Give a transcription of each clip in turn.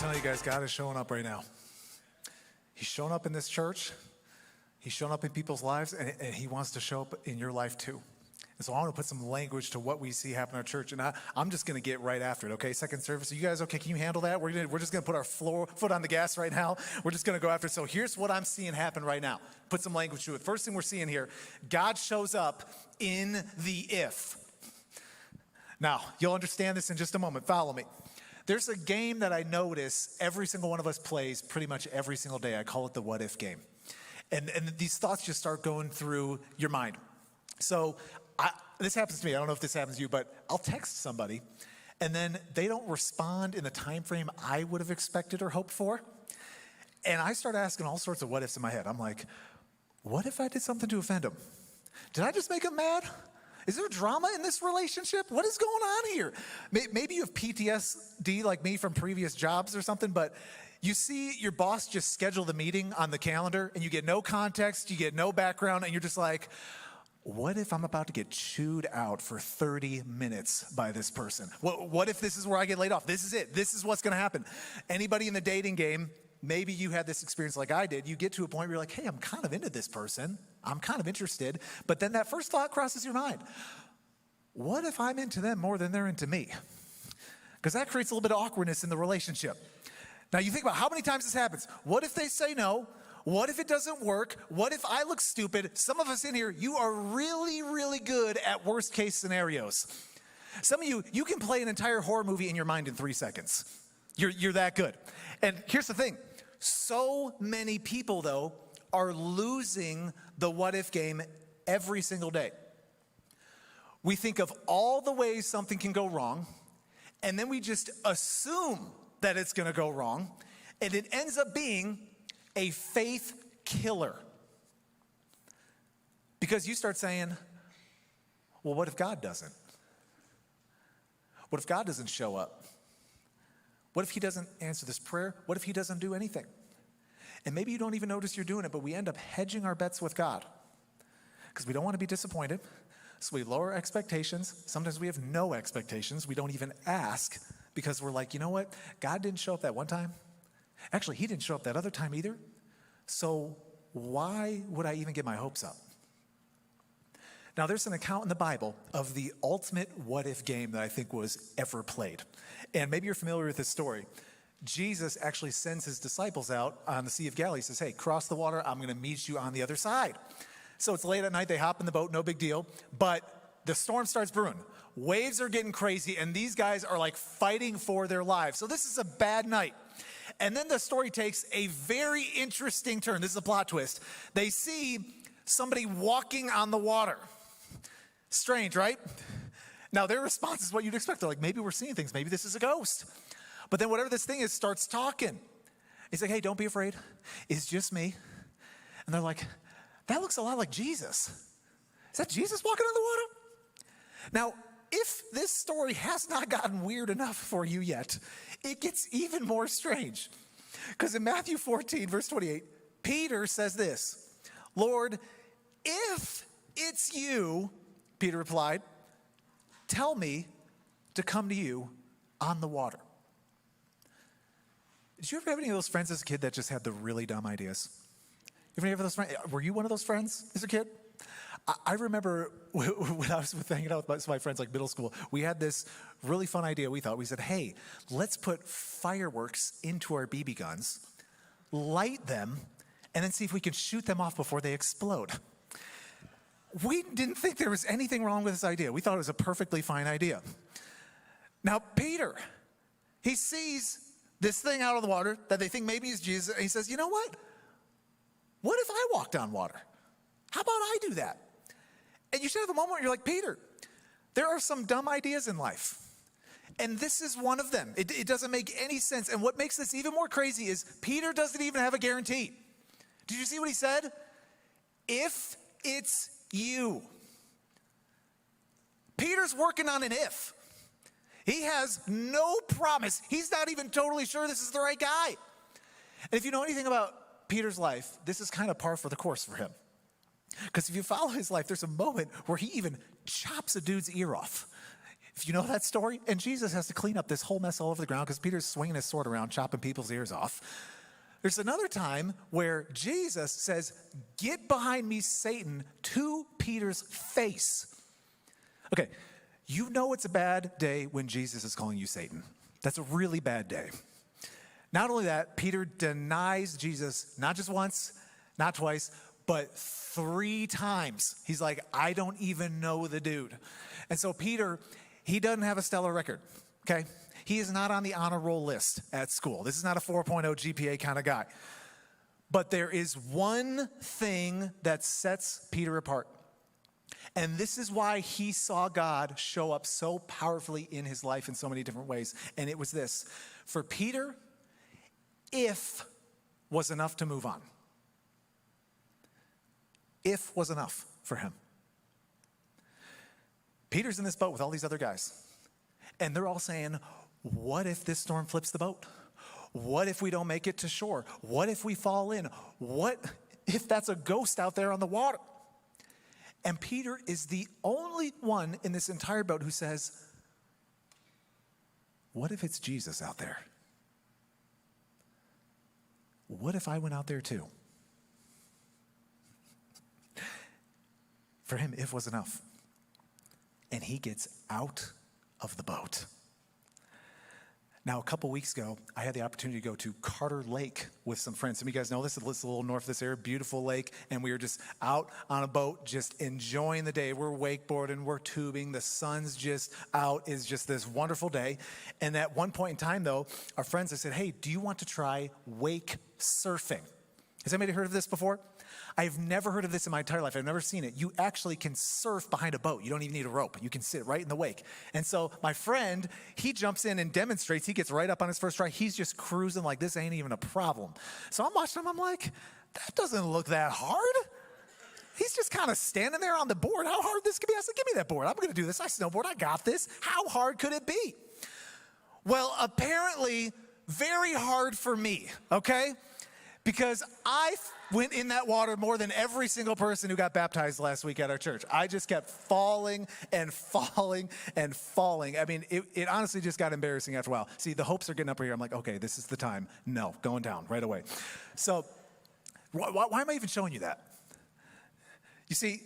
telling you guys, God is showing up right now. He's showing up in this church. He's showing up in people's lives, and he wants to show up in your life too. And so I want to put some language to what we see happen in our church, and I'm just going to get right after it, okay? Second service, are you guys okay? Can you handle that? We're just going to put our foot on the gas right now. We're just going to go after it. So here's what I'm seeing happen right now. Put some language to it. First thing we're seeing here, God shows up in the if. Now, you'll understand this in just a moment. Follow me. There's a game that I notice every single one of us plays pretty much every single day. I call it the what if game. And these thoughts just start going through your mind. So this happens to me. I don't know if this happens to you, but I'll text somebody, and then they don't respond in the time frame I would have expected or hoped for. And I start asking all sorts of what ifs in my head. I'm like, what if I did something to offend them? Did I just make them mad? Is there drama in this relationship? What is going on here? Maybe you have PTSD like me from previous jobs or something, but you see your boss just schedule the meeting on the calendar and you get no context, you get no background, and you're just like, what if I'm about to get chewed out for 30 minutes by this person? What if this is where I get laid off? This is it. This is what's going to happen. Anybody in the dating game, maybe you had this experience like I did. You get to a point where you're like, hey, I'm kind of into this person. I'm kind of interested. But then that first thought crosses your mind. What if I'm into them more than they're into me? Because that creates a little bit of awkwardness in the relationship. Now you think about how many times this happens. What if they say no? What if it doesn't work? What if I look stupid? Some of us in here, you are really, really good at worst case scenarios. Some of you can play an entire horror movie in your mind in 3 seconds. You're that good. And here's the thing. So many people, though, are losing the what if game every single day. We think of all the ways something can go wrong, and then we just assume that it's going to go wrong, and it ends up being a faith killer. Because you start saying, well, what if God doesn't? What if God doesn't show up? What if he doesn't answer this prayer? What if he doesn't do anything? And maybe you don't even notice you're doing it, but we end up hedging our bets with God because we don't want to be disappointed. So we lower expectations. Sometimes we have no expectations. We don't even ask because we're like, you know what? God didn't show up that one time. Actually, he didn't show up that other time either. So why would I even get my hopes up? Now, there's an account in the Bible of the ultimate what-if game that I think was ever played. And maybe you're familiar with this story. Jesus actually sends his disciples out on the Sea of Galilee. He says, hey, cross the water. I'm going to meet you on the other side. So it's late at night. They hop in the boat. No big deal. But the storm starts brewing. Waves are getting crazy, and these guys are like fighting for their lives. So this is a bad night. And then the story takes a very interesting turn. This is a plot twist. They see somebody walking on the water. Strange, right? Now, their response is what you'd expect. They're like, maybe we're seeing things. Maybe this is a ghost. But then whatever this thing is starts talking. He's like, hey, don't be afraid. It's just me. And they're like, that looks a lot like Jesus. Is that Jesus walking on the water? Now, if this story has not gotten weird enough for you yet, it gets even more strange. Because in Matthew 14, verse 28, Peter says this, Lord, if it's you, Peter replied, tell me to come to you on the water. Did you ever have any of those friends as a kid that just had the really dumb ideas? You ever have those friends? Were you one of those friends as a kid? I remember when I was hanging out with my friends like middle school, we had this really fun idea. We said, hey, let's put fireworks into our BB guns, light them, and then see if we can shoot them off before they explode. We didn't think there was anything wrong with this idea. We thought it was a perfectly fine idea. Now, Peter, he sees this thing out of the water that they think maybe is Jesus, and he says, you know what? What if I walked on water? How about I do that? And you should have a moment where you're like, Peter, there are some dumb ideas in life. And this is one of them. It doesn't make any sense. And what makes this even more crazy is Peter doesn't even have a guarantee. Did you see what he said? If it's you. Peter's working on an if. He has no promise. He's not even totally sure this is the right guy. And if you know anything about Peter's life, this is kind of par for the course for him. Because if you follow his life, there's a moment where he even chops a dude's ear off. If you know that story, and Jesus has to clean up this whole mess all over the ground because Peter's swinging his sword around, chopping people's ears off. There's another time where Jesus says, "Get behind me, Satan," to Peter's face. Okay, you know it's a bad day when Jesus is calling you Satan. That's a really bad day. Not only that, Peter denies Jesus not just once, not twice, but 3 times. He's like, "I don't even know the dude." And so Peter, he doesn't have a stellar record, okay? He is not on the honor roll list at school. This is not a 4.0 GPA kind of guy. But there is one thing that sets Peter apart. And this is why he saw God show up so powerfully in his life in so many different ways. And it was this: for Peter, if was enough to move on. If was enough for him. Peter's in this boat with all these other guys. And they're all saying, what if this storm flips the boat? What if we don't make it to shore? What if we fall in? What if that's a ghost out there on the water? And Peter is the only one in this entire boat who says, what if it's Jesus out there? What if I went out there too? For him, if was enough. And he gets out of the boat. Now, a couple weeks ago, I had the opportunity to go to Carter Lake with some friends. Some of you guys know this. It's a little north of this area, beautiful lake. And we were just out on a boat, just enjoying the day. We're wakeboarding, we're tubing. The sun's just out. It's just this wonderful day. And at one point in time, though, our friends, I said, "Hey, do you want to try wake surfing?" Has anybody heard of this before? I've never heard of this in my entire life. I've never seen it. You actually can surf behind a boat. You don't even need a rope. You can sit right in the wake. And so my friend, he jumps in and demonstrates. He gets right up on his first try. He's just cruising like this ain't even a problem. So I'm watching him. I'm like, that doesn't look that hard. He's just kind of standing there on the board. How hard this could be? I said, give me that board. I'm going to do this. I snowboard. I got this. How hard could it be? Well, apparently very hard for me, okay? Because I went in that water more than every single person who got baptized last week at our church. I just kept falling and falling and falling. I mean, it honestly just got embarrassing after a while. See, the hopes are getting up here. I'm like, okay, this is the time. No, going down right away. So why am I even showing you that? You see,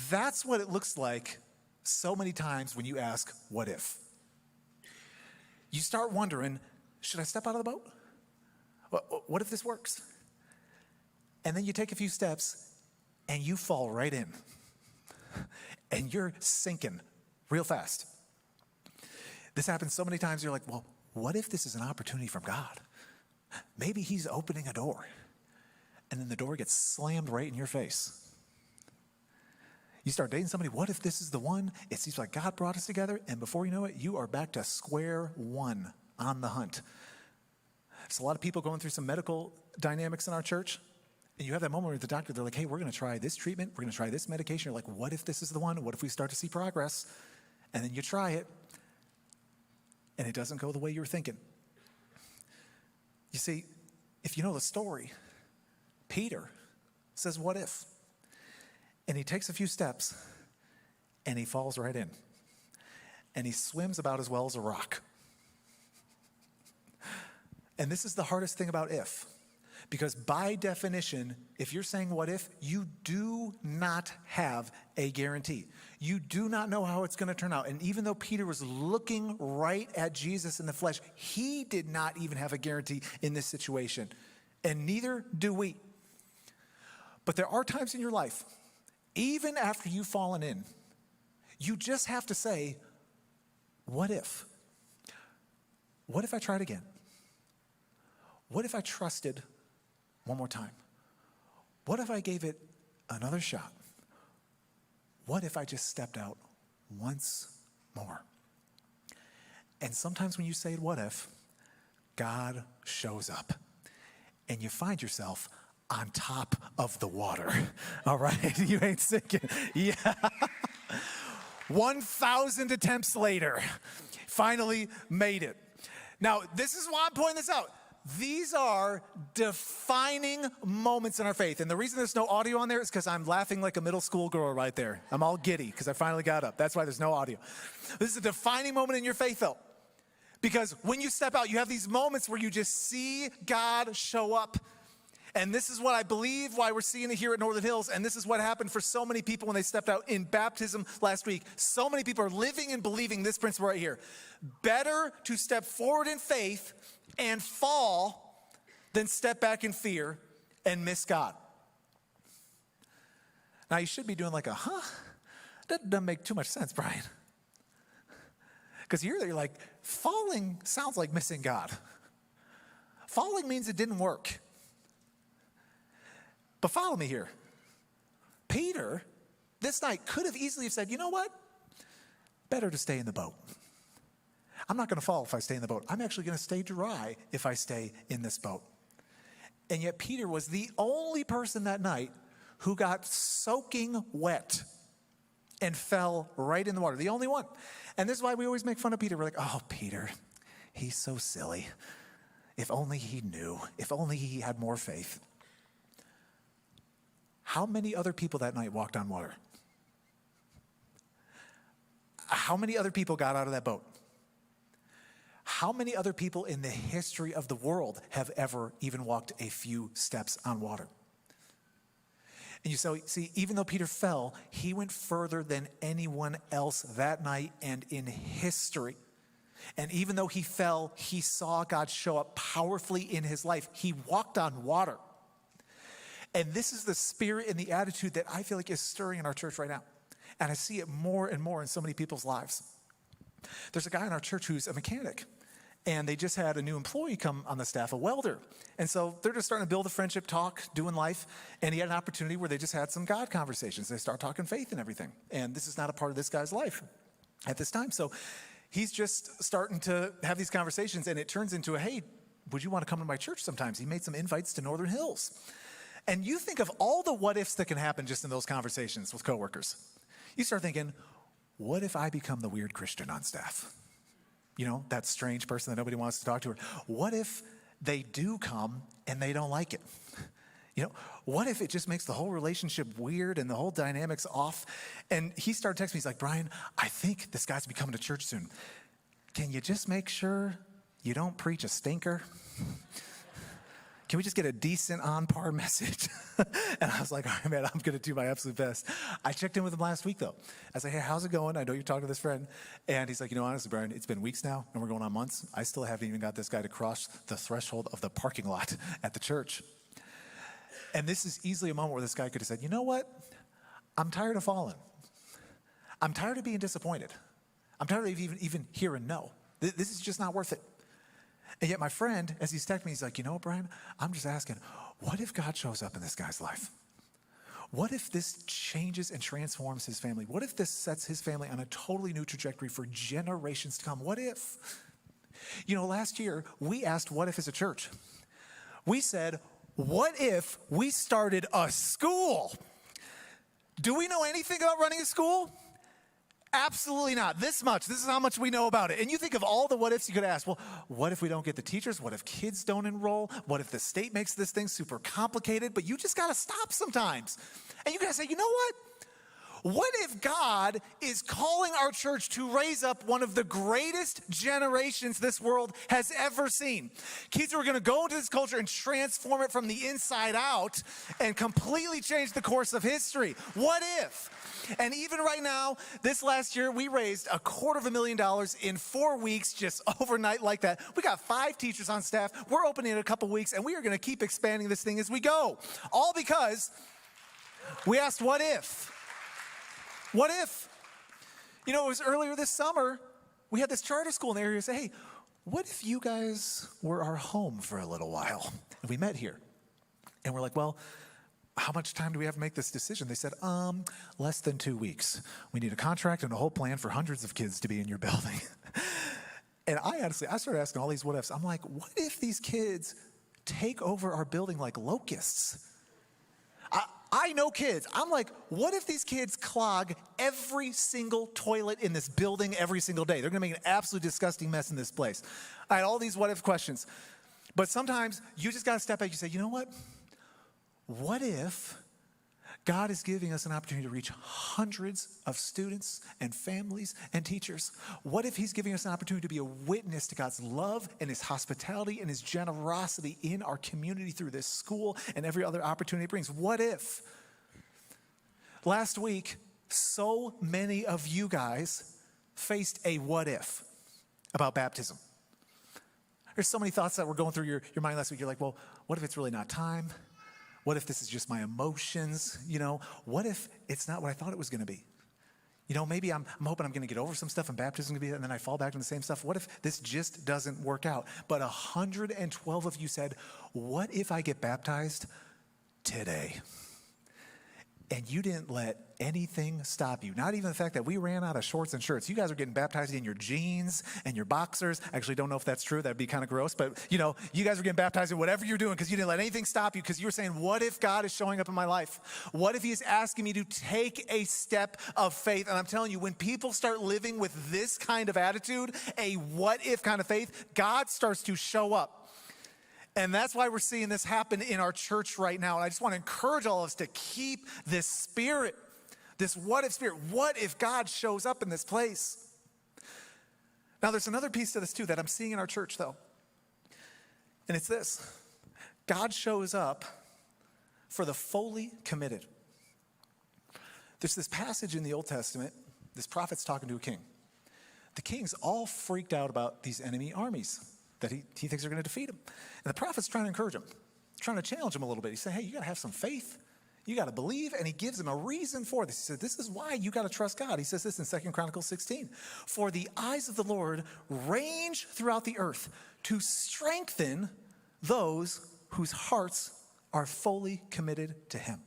that's what it looks like so many times when you ask, what if? You start wondering, should I step out of the boat? What if this works? And then you take a few steps and you fall right in. And you're sinking real fast. This happens so many times, you're like, well, what if this is an opportunity from God? Maybe he's opening a door. And then the door gets slammed right in your face. You start dating somebody, what if this is the one? It seems like God brought us together, and before you know it, you are back to square one on the hunt. There's a lot of people going through some medical dynamics in our church. And you have that moment where the doctor, they're like, hey, we're going to try this treatment. We're going to try this medication. You're like, what if this is the one? What if we start to see progress? And then you try it, and it doesn't go the way you were thinking. You see, if you know the story, Peter says, what if? And he takes a few steps, and he falls right in. And he swims about as well as a rock. And this is the hardest thing about if. Because by definition, if you're saying what if, you do not have a guarantee. You do not know how it's going to turn out. And even though Peter was looking right at Jesus in the flesh, he did not even have a guarantee in this situation. And neither do we. But there are times in your life, even after you've fallen in, you just have to say, what if? What if I tried again? What if I trusted one more time? What if I gave it another shot? What if I just stepped out once more? And sometimes when you say what if, God shows up and you find yourself on top of the water. All right, you ain't sinking. Yeah. 1,000 attempts later, finally made it. Now, this is why I'm pointing this out. these are defining moments in our faith. And the reason there's no audio on there is because I'm laughing like a middle school girl right there. I'm all giddy because I finally got up. That's why there's no audio. This is a defining moment in your faith, though. Because when you step out, you have these moments where you just see God show up. And this is what I believe why we're seeing it here at Northern Hills. And this is what happened for so many people when they stepped out in baptism last week. So many people are living and believing this principle right here. Better to step forward in faith and fall than step back in fear and miss God. Now you should be doing like that doesn't make too much sense, Brian. Because you're like, falling sounds like missing God. Falling means it didn't work. But follow me here. Peter, this night, could have easily said, you know what? Better to stay in the boat. I'm not going to fall if I stay in the boat. I'm actually going to stay dry if I stay in this boat. And yet Peter was the only person that night who got soaking wet and fell right in the water. The only one. And this is why we always make fun of Peter. We're like, oh, Peter, he's so silly. If only he knew. If only he had more faith. How many other people that night walked on water? How many other people got out of that boat? How many other people in the history of the world have ever even walked a few steps on water? And you see, even though Peter fell, he went further than anyone else that night and in history. And even though he fell, he saw God show up powerfully in his life. He walked on water. And this is the spirit and the attitude that I feel like is stirring in our church right now. And I see it more and more in so many people's lives. There's a guy in our church who's a mechanic. And they just had a new employee come on the staff, a welder. And so they're just starting to build a friendship, talk, doing life. And he had an opportunity where they just had some God conversations. They start talking faith and everything. And this is not a part of this guy's life at this time. So he's just starting to have these conversations. And it turns into hey, would you want to come to my church sometimes? He made some invites to Northern Hills. And you think of all the what ifs that can happen just in those conversations with coworkers. You start thinking, what if I become the weird Christian on staff? You know, that strange person that nobody wants to talk to. Or what if they do come and they don't like it? You know, what if it just makes the whole relationship weird and the whole dynamics off? And he started texting me. He's like, Brian, I think this guy's be coming to church soon. Can you just make sure you don't preach a stinker? Can we just get a decent on par message? And I was like, all right, man, I'm going to do my absolute best. I checked in with him last week, though. I was like, hey, how's it going? I know you're talking to this friend. And he's like, you know, honestly, Brian, it's been weeks now, and we're going on months. I still haven't even got this guy to cross the threshold of the parking lot at the church. And this is easily a moment where this guy could have said, you know what? I'm tired of falling. I'm tired of being disappointed. I'm tired of even hearing no. This is just not worth it. And yet my friend, as he's texting me, he's like, you know what, Brian? I'm just asking, what if God shows up in this guy's life? What if this changes and transforms his family? What if this sets his family on a totally new trajectory for generations to come? What if? You know, last year, we asked what if as a church. We said, what if we started a school? Do we know anything about running a school? Absolutely not. This much. This is how much we know about it. And you think of all the what ifs you could ask. Well, what if we don't get the teachers? What if kids don't enroll? What if the state makes this thing super complicated? But you just got to stop sometimes. And you got to say, you know what? What if God is calling our church to raise up one of the greatest generations this world has ever seen? Kids who are going to go into this culture and transform it from the inside out and completely change the course of history. What if? And even right now, this last year, we raised $250,000 in 4 weeks, just overnight like that. We got 5 teachers on staff. We're opening in a couple weeks, and we are going to keep expanding this thing as we go. All because we asked, what if? What if? You know, it was earlier this summer, we had this charter school in the area say, hey, what if you guys were our home for a little while? And we met here. And we're like, well, how much time do we have to make this decision? They said, less than 2 weeks. We need a contract and a whole plan for hundreds of kids to be in your building. And I started asking all these what ifs. I'm like, what if these kids take over our building like locusts? I know kids. I'm like, what if these kids clog every single toilet in this building every single day? They're going to make an absolute disgusting mess in this place. I had all these what if questions. But sometimes you just got to step back. You say, you know what? What if God is giving us an opportunity to reach hundreds of students and families and teachers? What if he's giving us an opportunity to be a witness to God's love and his hospitality and his generosity in our community through this school and every other opportunity it brings? What if? Last week, so many of you guys faced a what if about baptism. There's so many thoughts that were going through your mind last week. You're like, well, what if it's really not time? What if this is just my emotions? What if it's not what I thought it was going to be? Maybe I'm hoping I'm going to get over some stuff and baptism is going to be that, and then I fall back into the same stuff. What if this just doesn't work out? But 112 of you said, what if I get baptized today? And you didn't let anything stop you. Not even the fact that we ran out of shorts and shirts. You guys are getting baptized in your jeans and your boxers. I actually don't know if that's true. That'd be kind of gross. But, you guys are getting baptized in whatever you're doing because you didn't let anything stop you, because you were saying, what if God is showing up in my life? What if he is asking me to take a step of faith? And I'm telling you, when people start living with this kind of attitude, a what if kind of faith, God starts to show up. And that's why we're seeing this happen in our church right now. And I just want to encourage all of us to keep this spirit, this what if spirit. What if God shows up in this place? Now, there's another piece to this too that I'm seeing in our church though. And it's this: God shows up for the fully committed. There's this passage in the Old Testament, this prophet's talking to a king. The king's all freaked out about these enemy armies that he thinks are going to defeat him. And the prophet's trying to encourage him, trying to challenge him a little bit. He's saying, hey, you got to have some faith. You got to believe. And he gives him a reason for this. He said, this is why you got to trust God. He says this in 2 Chronicles 16. For the eyes of the Lord range throughout the earth to strengthen those whose hearts are fully committed to him.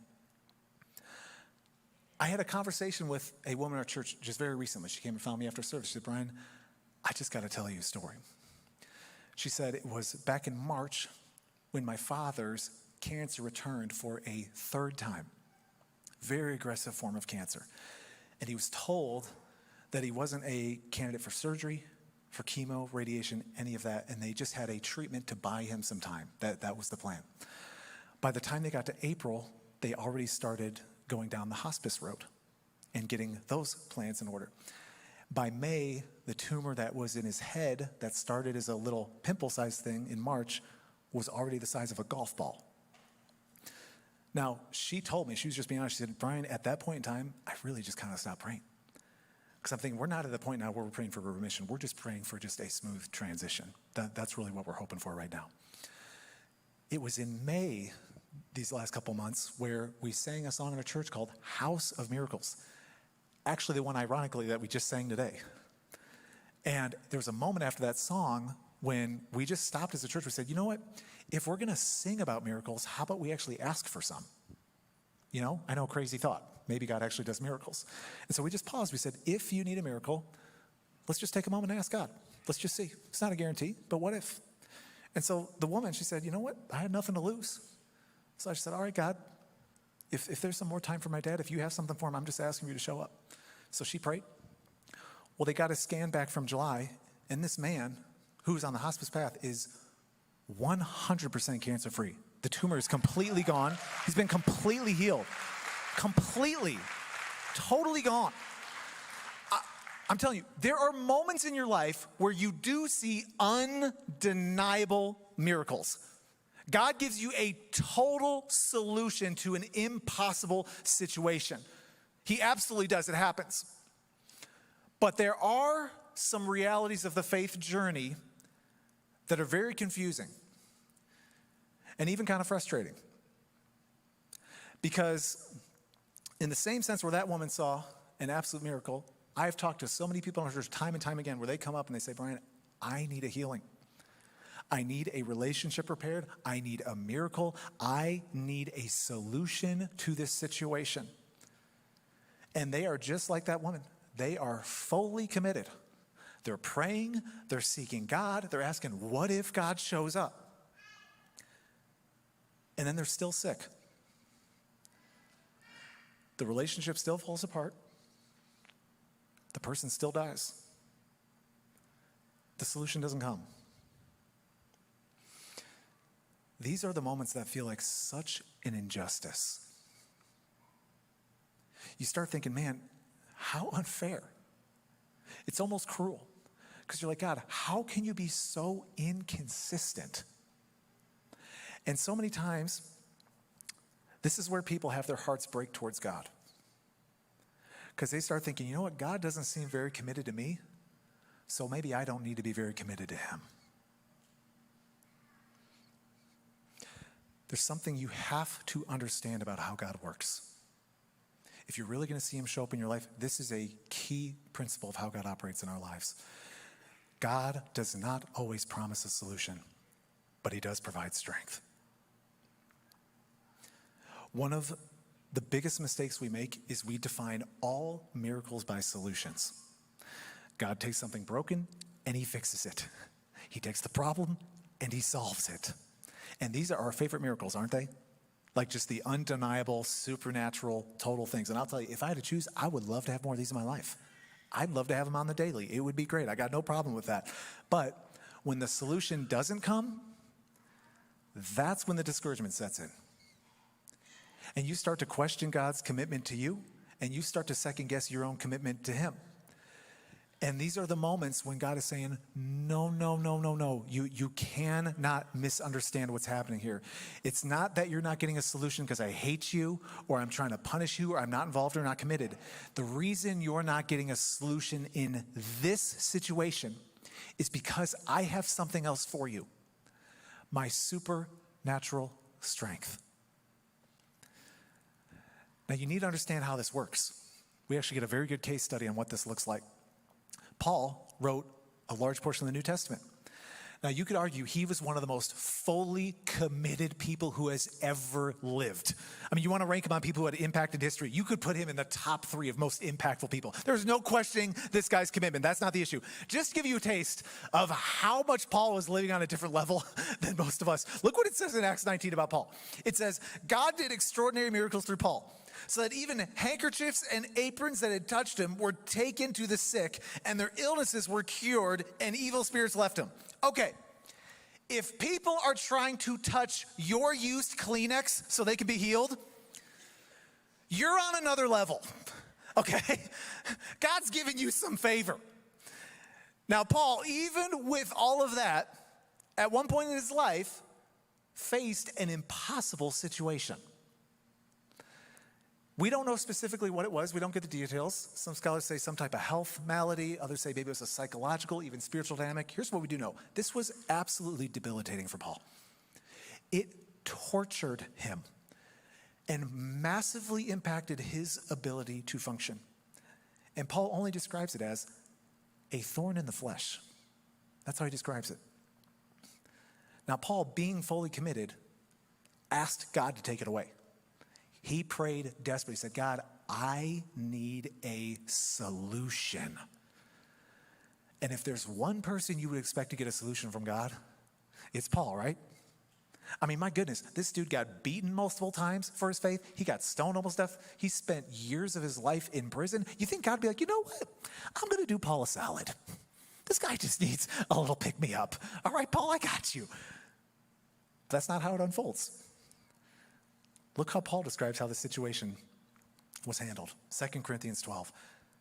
I had a conversation with a woman in our church just very recently. She came and found me after service. She said, Brian, I just got to tell you a story. She said it was back in March when my father's cancer returned for a third time. Very aggressive form of cancer. And he was told that he wasn't a candidate for surgery, for chemo, radiation, any of that. And they just had a treatment to buy him some time. That was the plan. By the time they got to April, they already started going down the hospice road and getting those plans in order. By May, the tumor that was in his head that started as a little pimple-sized thing in March was already the size of a golf ball. Now, she told me, she was just being honest, she said, Brian, at that point in time, I really just kind of stopped praying. Because I'm thinking, we're not at the point now where we're praying for remission. We're just praying for just a smooth transition. That's really what we're hoping for right now. It was in May, these last couple months, where we sang a song in a church called House of Miracles. Actually, the one, ironically, that we just sang today. And there was a moment after that song when we just stopped as a church. We said, you know what? If we're going to sing about miracles, how about we actually ask for some? I know, crazy thought. Maybe God actually does miracles. And so we just paused. We said, if you need a miracle, let's just take a moment and ask God. Let's just see. It's not a guarantee, but what if? And so the woman, she said, you know what? I had nothing to lose. So I just said, all right, God, if there's some more time for my dad, if you have something for him, I'm just asking you to show up. So she prayed. Well, they got a scan back from July, and this man, who's on the hospice path, is 100% cancer-free. The tumor is completely gone. He's been completely healed. Completely. Totally gone. I'm telling you, there are moments in your life where you do see undeniable miracles. God gives you a total solution to an impossible situation. He absolutely does. It happens. But there are some realities of the faith journey that are very confusing and even kind of frustrating. Because in the same sense where that woman saw an absolute miracle, I've talked to so many people in our church time and time again where they come up and they say, Brian, I need a healing. I need a relationship repaired. I need a miracle. I need a solution to this situation. And they are just like that woman. They are fully committed. They're praying. They're seeking God. They're asking, what if God shows up? And then they're still sick. The relationship still falls apart. The person still dies. The solution doesn't come. these are the moments that feel like such an injustice. You start thinking, man, how unfair. It's almost cruel. Because you're like, God, how can you be so inconsistent? And so many times, this is where people have their hearts break towards God. Because they start thinking, you know what, God doesn't seem very committed to me, so maybe I don't need to be very committed to him. There's something you have to understand about how God works. If you're really going to see him show up in your life, this is a key principle of how God operates in our lives. God does not always promise a solution, but he does provide strength. One of the biggest mistakes we make is we define all miracles by solutions. God takes something broken and he fixes it. He takes the problem and he solves it. And these are our favorite miracles, aren't they? Like just the undeniable, supernatural, total things. And I'll tell you, if I had to choose, I would love to have more of these in my life. I'd love to have them on the daily. It would be great. I got no problem with that. But when the solution doesn't come, that's when the discouragement sets in. And you start to question God's commitment to you, and you start to second guess your own commitment to him. And these are the moments when God is saying, no. You cannot misunderstand what's happening here. It's not that you're not getting a solution because I hate you, or I'm trying to punish you, or I'm not involved or not committed. The reason you're not getting a solution in this situation is because I have something else for you. My supernatural strength. Now, you need to understand how this works. We actually get a very good case study on what this looks like. Paul wrote a large portion of the New Testament. Now, you could argue he was one of the most fully committed people who has ever lived. I mean, you want to rank him on people who had impacted history. You could put him in the top 3 of most impactful people. There's no questioning this guy's commitment. That's not the issue. Just to give you a taste of how much Paul was living on a different level than most of us. Look what it says in Acts 19 about Paul. It says, God did extraordinary miracles through Paul, so that even handkerchiefs and aprons that had touched him were taken to the sick, and their illnesses were cured, and evil spirits left him. Okay, if people are trying to touch your used Kleenex so they can be healed, you're on another level, okay? God's giving you some favor. Now, Paul, even with all of that, at one point in his life, faced an impossible situation. We don't know specifically what it was. We don't get the details. Some scholars say some type of health malady. Others say maybe it was a psychological, even spiritual dynamic. Here's what we do know. This was absolutely debilitating for Paul. It tortured him and massively impacted his ability to function. And Paul only describes it as a thorn in the flesh. That's how he describes it. Now, Paul, being fully committed, asked God to take it away. He prayed desperately. He said, God, I need a solution. And if there's one person you would expect to get a solution from God, it's Paul, right? I mean, my goodness, this dude got beaten multiple times for his faith. He got stoned almost to death. He spent years of his life in prison. You think God would be like, you know what? I'm going to do Paul a solid. This guy just needs a little pick-me-up. All right, Paul, I got you. That's not how it unfolds. Look how Paul describes how the situation was handled. 2 Corinthians 12.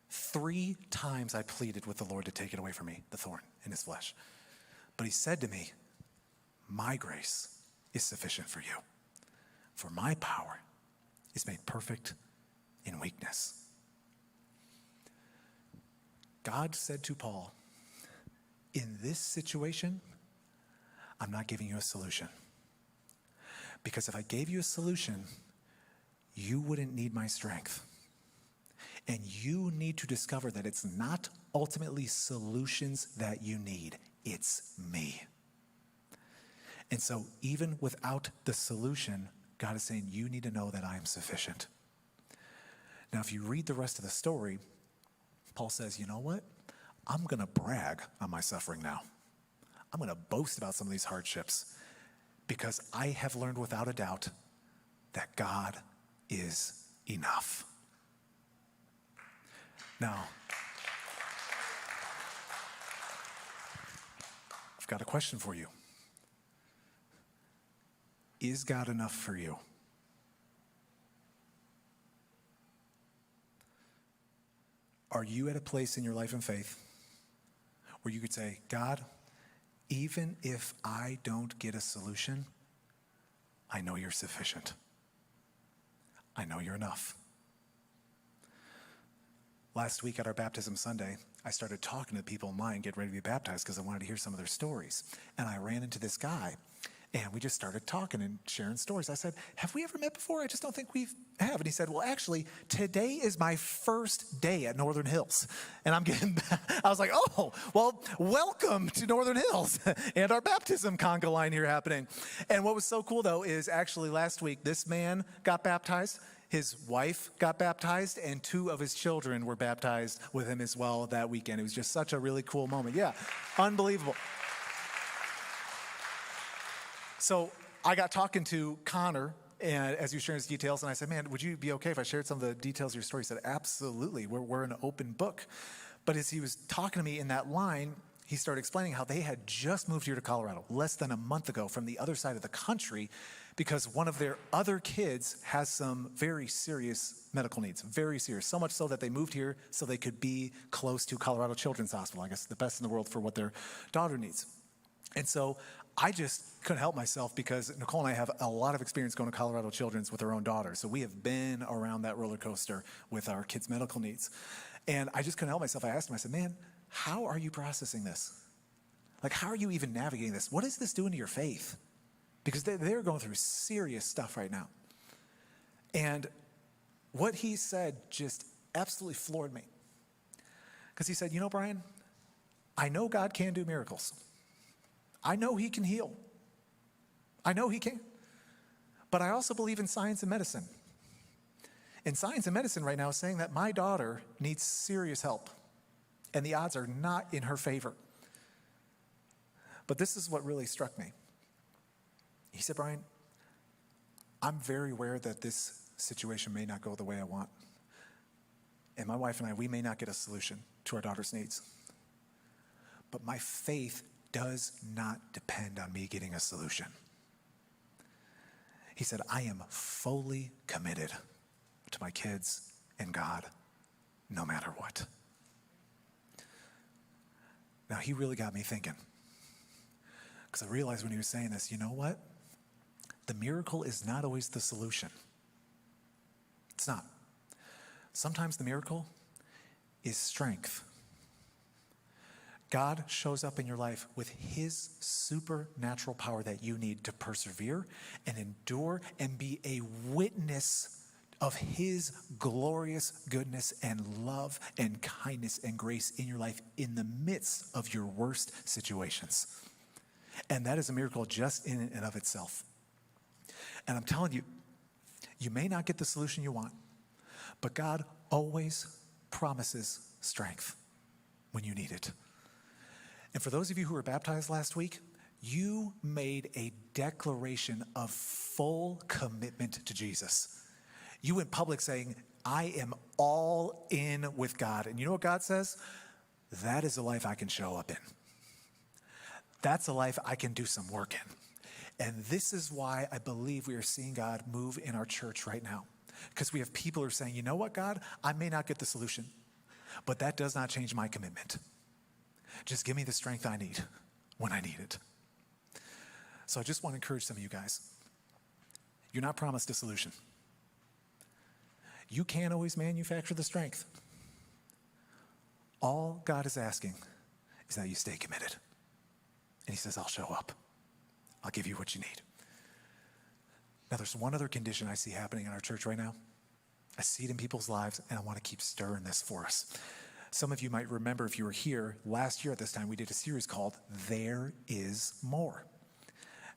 3 times I pleaded with the Lord to take it away from me, the thorn in his flesh. But he said to me, my grace is sufficient for you, for my power is made perfect in weakness. God said to Paul, in this situation, I'm not giving you a solution. Because if I gave you a solution, you wouldn't need my strength. And you need to discover that it's not ultimately solutions that you need, it's me. And so even without the solution, God is saying, you need to know that I am sufficient. Now, if you read the rest of the story, Paul says, you know what? I'm going to brag on my suffering now. I'm going to boast about some of these hardships. Because I have learned without a doubt that God is enough. Now, I've got a question for you. Is God enough for you? Are you at a place in your life and faith where you could say, God, even if I don't get a solution, I know you're sufficient. I know you're enough. Last week at our baptism Sunday, I started talking to people in line getting ready to be baptized because I wanted to hear some of their stories. And I ran into this guy, and we just started talking and sharing stories. I said, have we ever met before? I just don't think we have. And he said, well, actually, today is my first day at Northern Hills. And I was like, oh, well, welcome to Northern Hills and our baptism conga line here happening. And what was so cool, though, is actually last week, this man got baptized. His wife got baptized, and 2 of his children were baptized with him as well that weekend. It was just such a really cool moment. Yeah, unbelievable. So I got talking to Connor, and as he was sharing his details, and I said, man, would you be okay if I shared some of the details of your story? He said, absolutely. We're an open book. But as he was talking to me in that line, he started explaining how they had just moved here to Colorado less than a month ago from the other side of the country because one of their other kids has some very serious medical needs, very serious, so much so that they moved here so they could be close to Colorado Children's Hospital, I guess the best in the world for what their daughter needs. And so I just couldn't help myself because Nicole and I have a lot of experience going to Colorado Children's with our own daughter. So we have been around that roller coaster with our kids' medical needs. And I just couldn't help myself. I asked him, I said, man, how are you processing this? Like, how are you even navigating this? What is this doing to your faith? Because they're going through serious stuff right now. And what he said just absolutely floored me. Because he said, you know, Brian, I know God can do miracles. I know he can heal. I know he can. But I also believe in science and medicine. And science and medicine right now is saying that my daughter needs serious help. And the odds are not in her favor. But this is what really struck me. He said, Brian, I'm very aware that this situation may not go the way I want. And my wife and I, we may not get a solution to our daughter's needs. But my faith does not depend on me getting a solution. He said, I am fully committed to my kids and God, no matter what. Now, he really got me thinking. Because I realized when he was saying this, you know what? The miracle is not always the solution. It's not. Sometimes the miracle is strength. God shows up in your life with his supernatural power that you need to persevere and endure and be a witness of his glorious goodness and love and kindness and grace in your life in the midst of your worst situations. And that is a miracle just in and of itself. And I'm telling you, you may not get the solution you want, but God always promises strength when you need it. And for those of you who were baptized last week, you made a declaration of full commitment to Jesus. You went public saying, I am all in with God. And you know what God says? That is a life I can show up in. That's a life I can do some work in. And this is why I believe we are seeing God move in our church right now. Because we have people who are saying, you know what, God? I may not get the solution, but that does not change my commitment. Just give me the strength I need when I need it. So I just want to encourage some of you guys. You're not promised a solution. You can't always manufacture the strength. All God is asking is that you stay committed. And he says, I'll show up. I'll give you what you need. Now, there's one other condition I see happening in our church right now. I see it in people's lives, and I want to keep stirring this for us. Some of you might remember, if you were here last year at this time, we did a series called There Is More.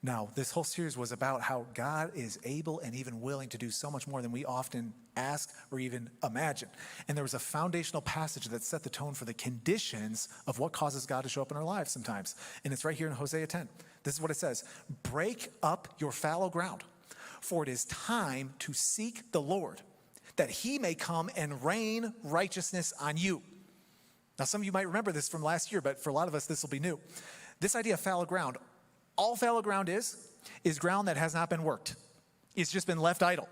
Now, this whole series was about how God is able and even willing to do so much more than we often ask or even imagine. And there was a foundational passage that set the tone for the conditions of what causes God to show up in our lives sometimes. And it's right here in Hosea 10. This is what it says. Break up your fallow ground, for it is time to seek the Lord, that he may come and rain righteousness on you. Now, some of you might remember this from last year, but for a lot of us, this will be new. This idea of fallow ground, all fallow ground is is ground that has not been worked. It's just been left idle.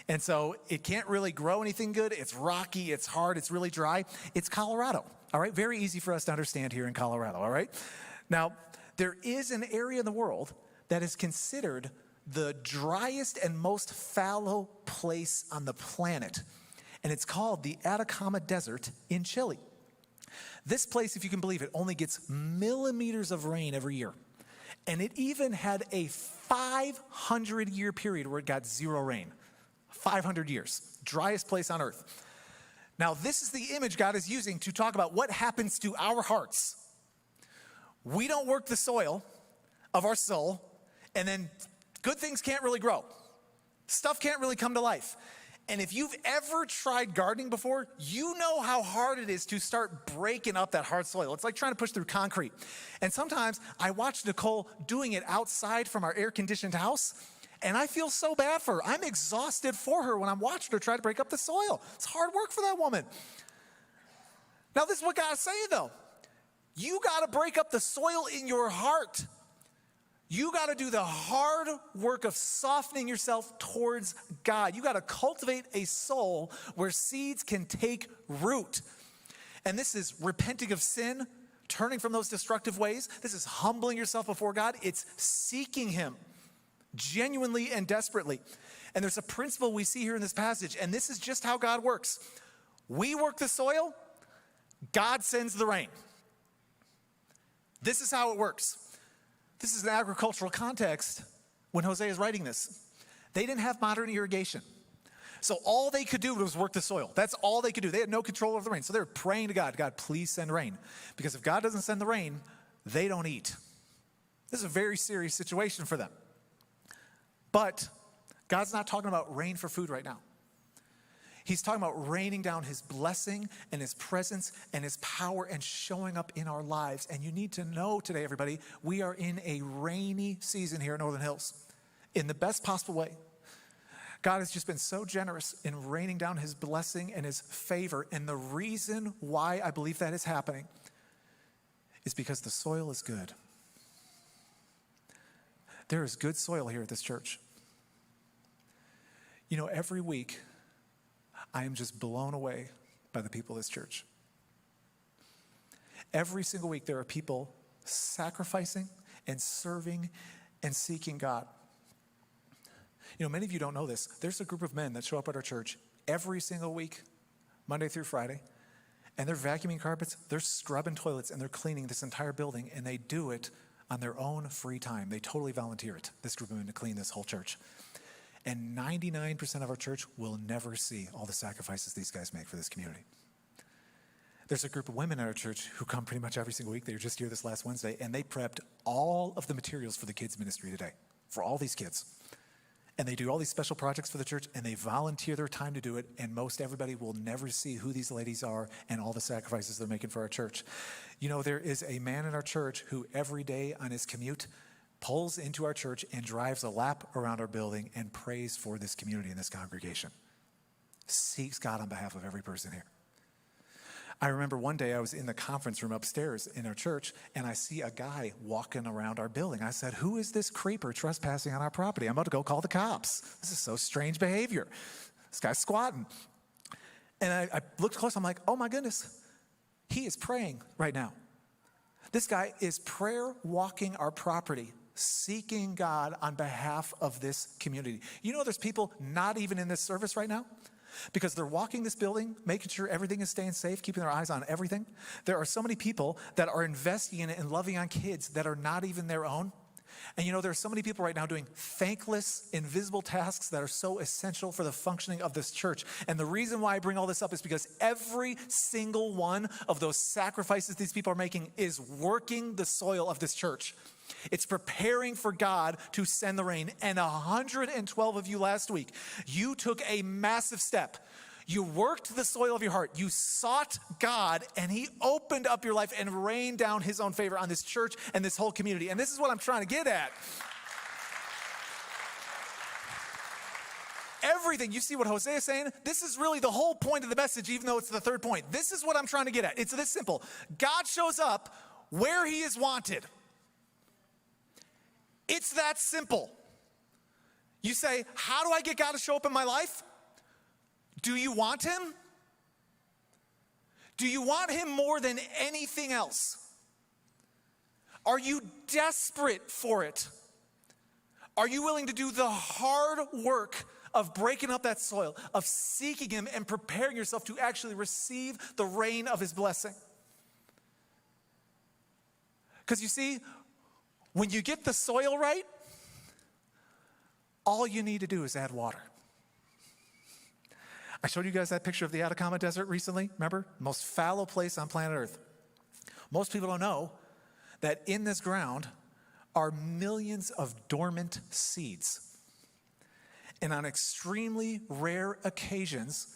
And so it can't really grow anything good. It's rocky, it's hard, it's really dry. It's Colorado, all right? Very easy for us to understand here in Colorado, all right? Now, there is an area in the world that is considered the driest and most fallow place on the planet. And it's called the Atacama Desert in Chile. This place, if you can believe it, only gets millimeters of rain every year. And it even had a 500-year period where it got zero rain. 500 years, driest place on earth. Now, this is the image God is using to talk about what happens to our hearts. We don't work the soil of our soul, and then good things can't really grow. Stuff can't really come to life. And if you've ever tried gardening before, you know how hard it is to start breaking up that hard soil. It's like trying to push through concrete. And sometimes I watch Nicole doing it outside from our air-conditioned house, and I feel so bad for her. I'm exhausted for her when I'm watching her try to break up the soil. It's hard work for that woman. Now, this is what God's saying, though. You got to break up the soil in your heart. You got to do the hard work of softening yourself towards God. You got to cultivate a soul where seeds can take root. And this is repenting of sin, turning from those destructive ways. This is humbling yourself before God. It's seeking Him genuinely and desperately. And there's a principle we see here in this passage, and this is just how God works. We work the soil, God sends the rain. This is how it works. This is an agricultural context when Hosea is writing this. They didn't have modern irrigation. So all they could do was work the soil. That's all they could do. They had no control over the rain. So they were praying to God, God, please send rain. Because if God doesn't send the rain, they don't eat. This is a very serious situation for them. But God's not talking about rain for food right now. He's talking about raining down His blessing and His presence and His power and showing up in our lives. And you need to know today, everybody, we are in a rainy season here at Northern Hills in the best possible way. God has just been so generous in raining down His blessing and His favor. And the reason why I believe that is happening is because the soil is good. There is good soil here at this church. You know, every week, I am just blown away by the people of this church. Every single week, there are people sacrificing and serving and seeking God. You know, many of you don't know this. There's a group of men that show up at our church every single week, Monday through Friday, and they're vacuuming carpets, they're scrubbing toilets, and they're cleaning this entire building, and they do it on their own free time. They totally volunteer it, this group of men, to clean this whole church. And 99% of our church will never see all the sacrifices these guys make for this community. There's a group of women at our church who come pretty much every single week. They were just here this last Wednesday, and they prepped all of the materials for the kids' ministry today, for all these kids. And they do all these special projects for the church, and they volunteer their time to do it, and most everybody will never see who these ladies are and all the sacrifices they're making for our church. You know, there is a man in our church who every day on his commute pulls into our church and drives a lap around our building and prays for this community and this congregation. Seeks God on behalf of every person here. I remember one day I was in the conference room upstairs in our church, and I see a guy walking around our building. I said, who is this creeper trespassing on our property? I'm about to go call the cops. This is so strange behavior. This guy's squatting. And I looked close. I'm like, oh my goodness, he is praying right now. This guy is prayer walking our property, seeking God on behalf of this community. You know, there's people not even in this service right now because they're walking this building, making sure everything is staying safe, keeping their eyes on everything. There are so many people that are investing in it and loving on kids that are not even their own. And you know, there are so many people right now doing thankless, invisible tasks that are so essential for the functioning of this church. And the reason why I bring all this up is because every single one of those sacrifices these people are making is working the soil of this church. It's preparing for God to send the rain. And 112 of you last week, you took a massive step. You worked the soil of your heart. You sought God, and He opened up your life and rained down His own favor on this church and this whole community. And this is what I'm trying to get at. Everything, you see what Hosea is saying? This is really the whole point of the message, even though it's the third point. This is what I'm trying to get at. It's this simple. God shows up where He is wanted. It's that simple. You say, how do I get God to show up in my life? Do you want him? Do you want him more than anything else? Are you desperate for it? Are you willing to do the hard work of breaking up that soil, of seeking him and preparing yourself to actually receive the rain of his blessing? Because you see, when you get the soil right, all you need to do is add water. I showed you guys that picture of the Atacama Desert recently, remember? Most fallow place on planet Earth. Most people don't know that in this ground are millions of dormant seeds. And on extremely rare occasions,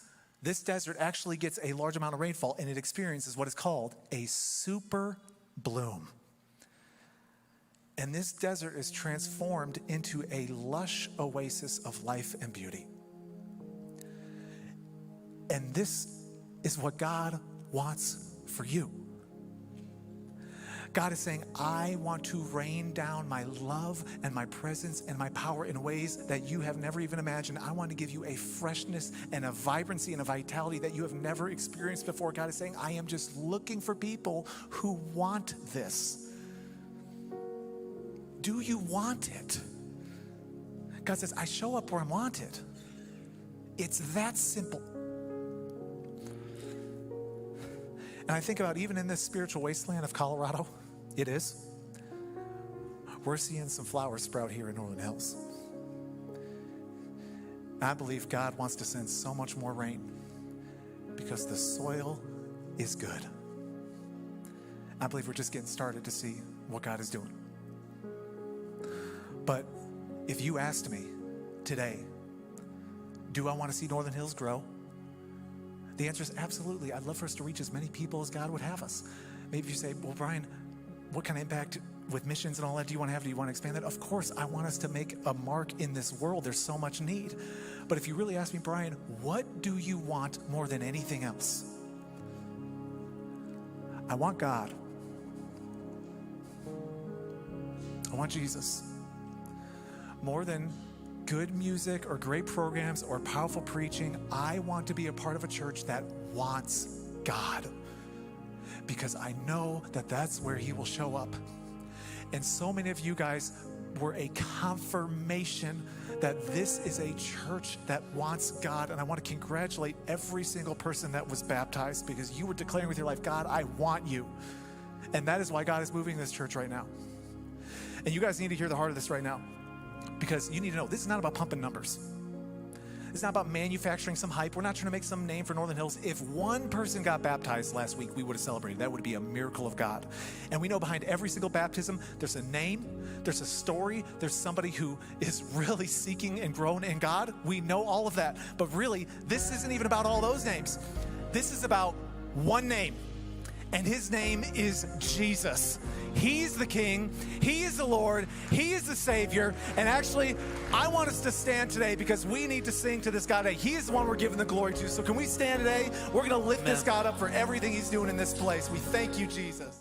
this desert actually gets a large amount of rainfall and it experiences what is called a super bloom. And this desert is transformed into a lush oasis of life and beauty. And this is what God wants for you. God is saying, I want to rain down my love and my presence and my power in ways that you have never even imagined. I want to give you a freshness and a vibrancy and a vitality that you have never experienced before. God is saying, I am just looking for people who want this. Do you want it? God says, I show up where I'm wanted. It's that simple. And I think about even in this spiritual wasteland of Colorado, it is. We're seeing some flowers sprout here in Northern Hills. I believe God wants to send so much more rain because the soil is good. I believe we're just getting started to see what God is doing. But if you asked me today, do I want to see Northern Hills grow? The answer is absolutely. I'd love for us to reach as many people as God would have us. Maybe you say, well, Brian, what kind of impact with missions and all that do you want to have? Do you want to expand that? Of course, I want us to make a mark in this world. There's so much need. But if you really ask me, Brian, what do you want more than anything else? I want God. I want Jesus. More than good music or great programs or powerful preaching, I want to be a part of a church that wants God, because I know that that's where he will show up. And so many of you guys were a confirmation that this is a church that wants God. And I want to congratulate every single person that was baptized, because you were declaring with your life, God, I want you. And that is why God is moving this church right now. And you guys need to hear the heart of this right now, because you need to know this is not about pumping numbers. It's not about manufacturing some hype. We're not trying to make some name for Northern Hills. If one person got baptized last week, we would have celebrated. That would be a miracle of God. And we know behind every single baptism, there's a name, there's a story, there's somebody who is really seeking and growing in God. We know all of that. But really, this isn't even about all those names. This is about one name. And his name is Jesus. He's the King. He is the Lord. He is the Savior. And actually, I want us to stand today because we need to sing to this God today. He is the one we're giving the glory to. So can we stand today? We're going to lift this God up for everything he's doing in this place. We thank you, Jesus.